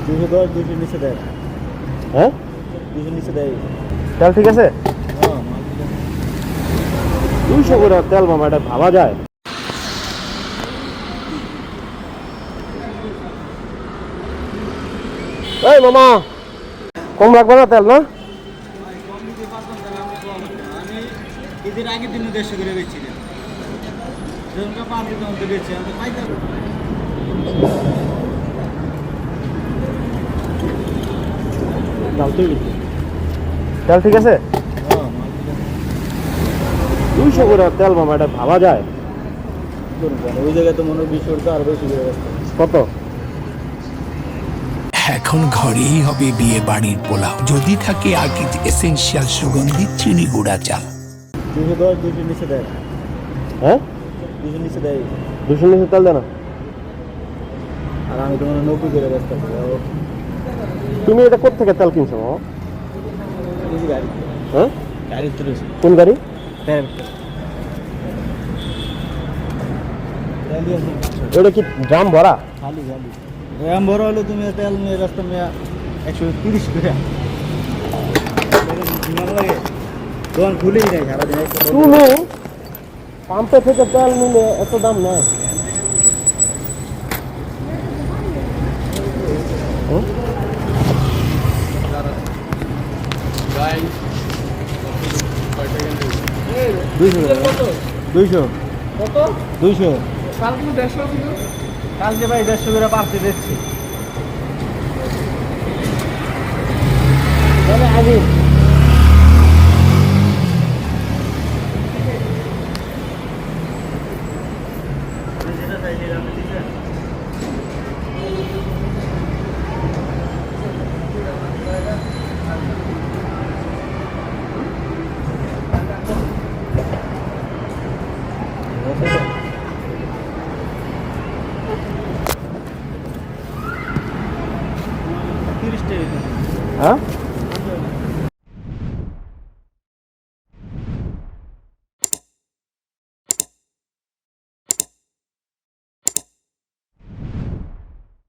210 200 নিচে দেয়। হ্যাঁ 200 নিচে দেয়। তেল ঠিক আছে? হ্যাঁ 200 করে তেল মামা, এটা ভাবা যায়? এই মামা কম রাখবে না তেল না? আমি ঈদের আগের দিনে 150 করে বেচছিলাম। যখন 5 দিন মধ্যে বেচছি আমি পাইতে তেল ঠিক আছে? 200 করে তেল মামা, এটা ভাবা যায়? ওই জায়গায় তো মনে হয় 20 করে আর বেশি করে বেচছে। কত? এখন ঘরেই হবে বিয়ে বাড়ির পোলাও, যদি থাকে আকিজ এসেনশিয়াল সুগন্ধি চিনি গুঁড়া চাল। 210 200 নিচে দেয়। হ্যাঁ 200 নিচে দেয়। 200 নিচে তেল দেয় না? আর আমি তো মনে হয় 90 করে বেচতেছি। তুমি এটা কোথেকে তেল কিনছো মামা? এই গাড়ি হ্যাঁ গাড়ি তো রয়েছে। কোন গাড়ি? ওটা কি ড্রাম ভরা? খালি খালি র্যাম বড় হলে তুমি তেল নিয়ে রাস্তা নিয়ে 130 করে লাগে দোকান খুলেই নাই সারাদিন। তুমি পাম্পে থেকে তেল নিলে এত দাম নেয়? হুম? 200 কত 200 কালকে 150 ছিল। কালকে ভাই 150 করে পার্সে দিচ্ছি। তাহলে আগে হ্যাঁ